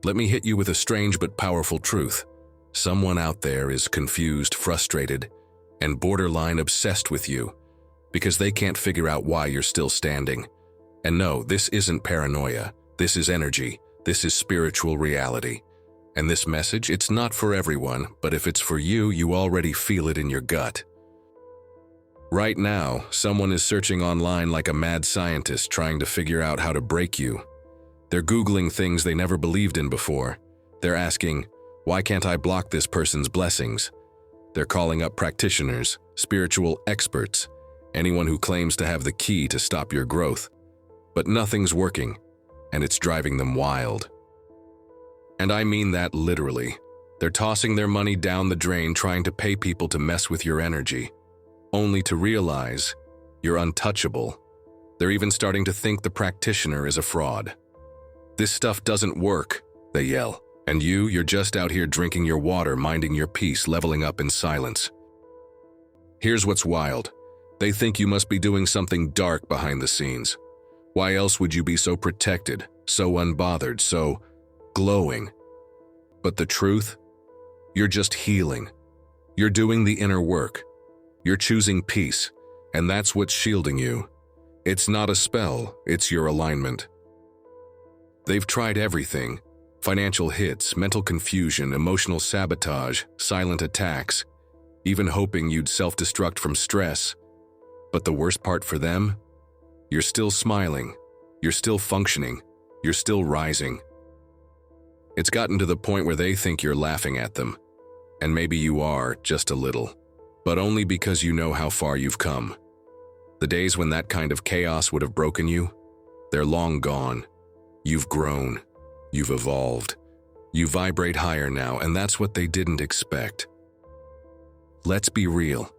Let me hit you with a strange but powerful truth. Someone out there is confused, frustrated, and borderline obsessed with you because they can't figure out why you're still standing. And no, this isn't paranoia. This is energy. This is spiritual reality. And this message, it's not for everyone, but if it's for you, you already feel it in your gut. Right now, someone is searching online like a mad scientist trying to figure out how to break you. They're Googling things they never believed in before. They're asking, why can't I block this person's blessings? They're calling up practitioners, spiritual experts, anyone who claims to have the key to stop your growth. But nothing's working, and it's driving them wild. And I mean that literally. They're tossing their money down the drain trying to pay people to mess with your energy, only to realize you're untouchable. They're even starting to think the practitioner is a fraud. This stuff doesn't work, they yell. And you're just out here drinking your water, minding your peace, leveling up in silence. Here's what's wild. They think you must be doing something dark behind the scenes. Why else would you be so protected, so unbothered, so glowing? But the truth? You're just healing. You're doing the inner work. You're choosing peace, and that's what's shielding you. It's not a spell, it's your alignment. They've tried everything. Financial hits, mental confusion, emotional sabotage, silent attacks, even hoping you'd self-destruct from stress. But the worst part for them? You're still smiling, you're still functioning, you're still rising. It's gotten to the point where they think you're laughing at them. And maybe you are, just a little. But only because you know how far you've come. The days when that kind of chaos would have broken you, they're long gone. You've grown. You've evolved. You vibrate higher now, and that's what they didn't expect. Let's be real.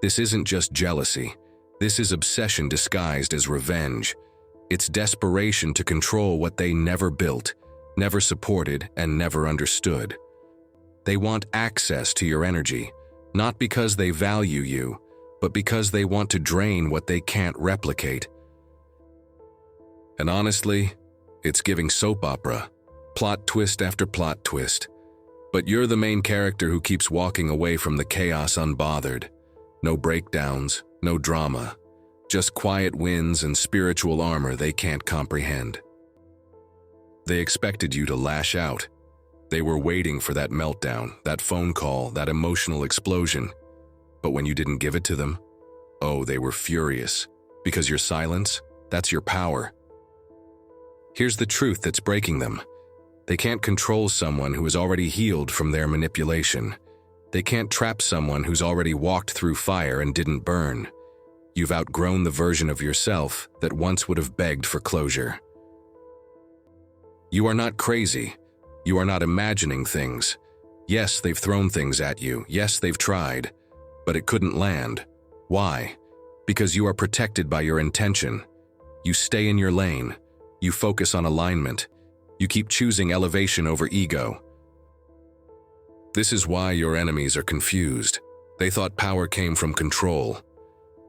This isn't just jealousy. This is obsession disguised as revenge. It's desperation to control what they never built, never supported, and never understood. They want access to your energy, not because they value you, but because they want to drain what they can't replicate. And honestly, it's giving soap opera, plot twist after plot twist. But you're the main character who keeps walking away from the chaos unbothered. No breakdowns, no drama, just quiet wins and spiritual armor they can't comprehend. They expected you to lash out. They were waiting for that meltdown, that phone call, that emotional explosion. But when you didn't give it to them, oh, they were furious. Because your silence, that's your power. Here's the truth that's breaking them. They can't control someone who is already healed from their manipulation. They can't trap someone who's already walked through fire and didn't burn. You've outgrown the version of yourself that once would have begged for closure. You are not crazy. You are not imagining things. Yes, they've thrown things at you. Yes, they've tried. But it couldn't land. Why? Because you are protected by your intention. You stay in your lane. You focus on alignment. You keep choosing elevation over ego. This is why your enemies are confused. They thought power came from control.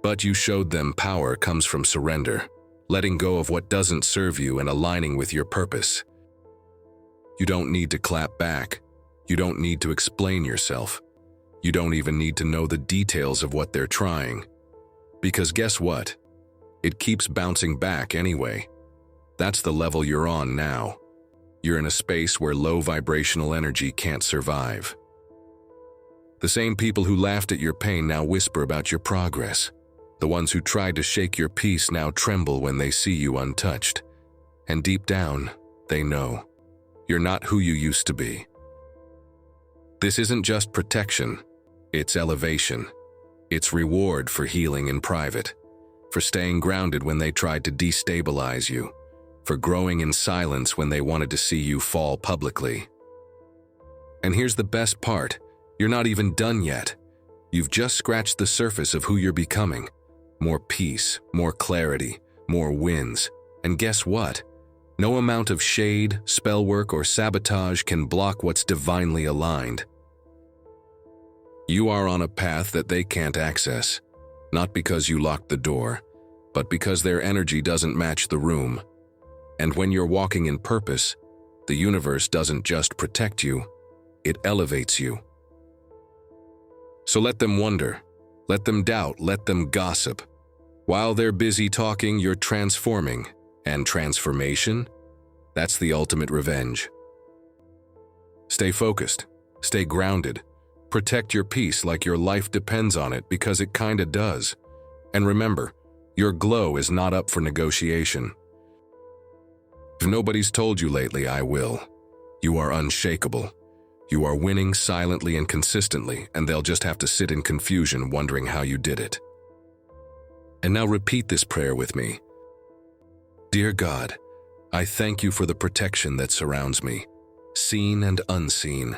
But you showed them power comes from surrender, letting go of what doesn't serve you and aligning with your purpose. You don't need to clap back. You don't need to explain yourself. You don't even need to know the details of what they're trying. Because guess what? It keeps bouncing back anyway. That's the level you're on now. You're in a space where low vibrational energy can't survive. The same people who laughed at your pain now whisper about your progress. The ones who tried to shake your peace now tremble when they see you untouched. And deep down, they know. You're not who you used to be. This isn't just protection. It's elevation. It's reward for healing in private. For staying grounded when they tried to destabilize you. For growing in silence when they wanted to see you fall publicly. And here's the best part. You're not even done yet. You've just scratched the surface of who you're becoming. More peace, more clarity, more wins. And guess what? No amount of shade, spell work, or sabotage can block what's divinely aligned. You are on a path that they can't access. Not because you locked the door, but because their energy doesn't match the room. And when you're walking in purpose, The universe doesn't just protect you, it elevates you. So let them wonder, let them doubt, let them gossip. While they're busy talking, you're transforming. And transformation? That's the ultimate revenge. Stay focused, stay grounded, protect your peace like your life depends on it, because it kinda does. And remember, your glow is not up for negotiation. If nobody's told you lately, I will. You are unshakable. You are winning silently and consistently, and they'll just have to sit in confusion wondering how you did it. And now repeat this prayer with me. Dear God, I thank you for the protection that surrounds me, seen and unseen.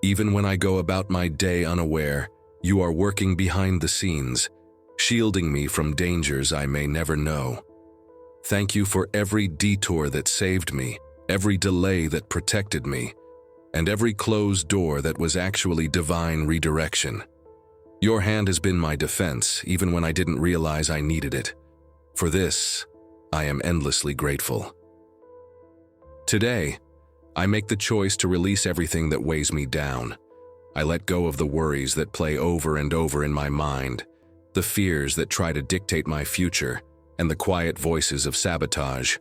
Even when I go about my day unaware, you are working behind the scenes, shielding me from dangers I may never know. Thank you for every detour that saved me, every delay that protected me, and every closed door that was actually divine redirection. Your hand has been my defense, even when I didn't realize I needed it. For this, I am endlessly grateful. Today, I make the choice to release everything that weighs me down. I let go of the worries that play over and over in my mind, the fears that try to dictate my future, and the quiet voices of sabotage,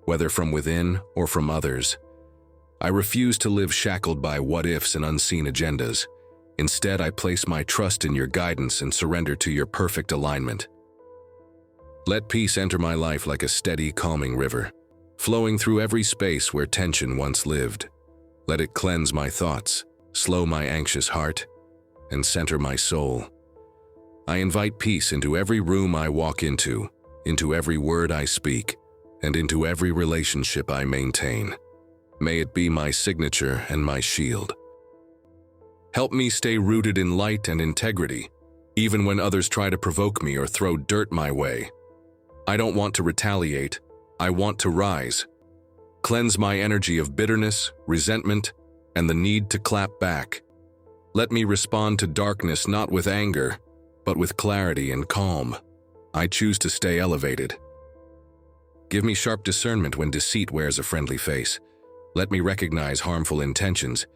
whether from within or from others. I refuse to live shackled by what-ifs and unseen agendas. Instead, I place my trust in your guidance and surrender to your perfect alignment. Let peace enter my life like a steady, calming river, flowing through every space where tension once lived. Let it cleanse my thoughts, slow my anxious heart, and center my soul. I invite peace into every room I walk into every word I speak, and into every relationship I maintain. May it be my signature and my shield. Help me stay rooted in light and integrity, even when others try to provoke me or throw dirt my way. I don't want to retaliate, I want to rise. Cleanse my energy of bitterness, resentment, and the need to clap back. Let me respond to darkness not with anger, but with clarity and calm. I choose to stay elevated. Give me sharp discernment when deceit wears a friendly face. Let me recognize harmful intentions,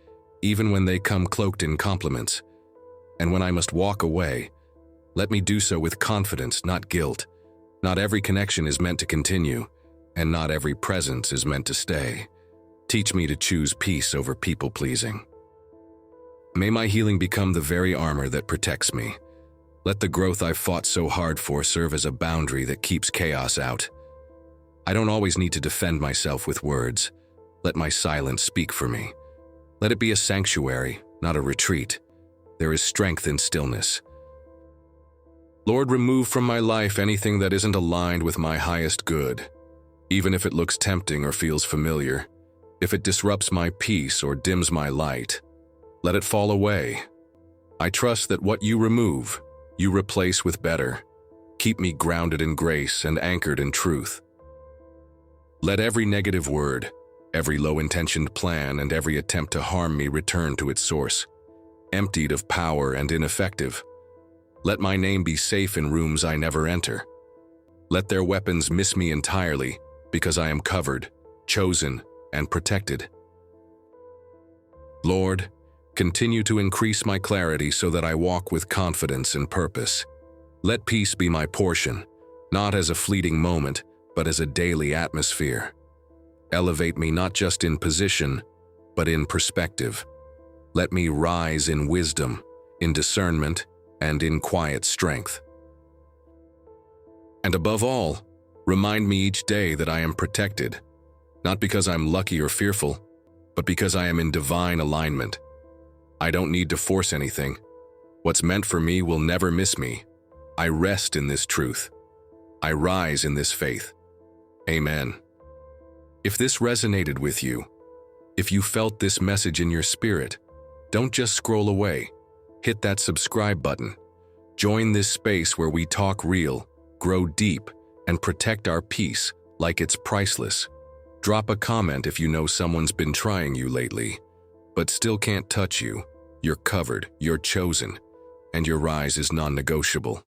even when they come cloaked in compliments. And when I must walk away, let me do so with confidence, not guilt. Not every connection is meant to continue, and not every presence is meant to stay. Teach me to choose peace over people-pleasing. May my healing become the very armor that protects me. Let the growth I've fought so hard for serve as a boundary that keeps chaos out. I don't always need to defend myself with words. Let my silence speak for me. Let it be a sanctuary, not a retreat. There is strength in stillness. Lord, remove from my life anything that isn't aligned with my highest good, even if it looks tempting or feels familiar. If it disrupts my peace or dims my light, let it fall away. I trust that what you remove, you replace with better. Keep me grounded in grace and anchored in truth. Let every negative word, every low-intentioned plan, and every attempt to harm me return to its source, emptied of power and ineffective. Let my name be safe in rooms I never enter. Let their weapons miss me entirely, because I am covered, chosen, and protected. Lord, continue to increase my clarity so that I walk with confidence and purpose. Let peace be my portion, not as a fleeting moment, but as a daily atmosphere. Elevate me not just in position, but in perspective. Let me rise in wisdom, in discernment, and in quiet strength. And above all, remind me each day that I am protected, not because I'm lucky or fearful, but because I am in divine alignment. I don't need to force anything. What's meant for me will never miss me. I rest in this truth. I rise in this faith. Amen. If this resonated with you, if you felt this message in your spirit, don't just scroll away. Hit that subscribe button. Join this space where we talk real, grow deep, and protect our peace like it's priceless. Drop a comment if you know someone's been trying you lately, but still can't touch you. You're covered, you're chosen, and your rise is non-negotiable.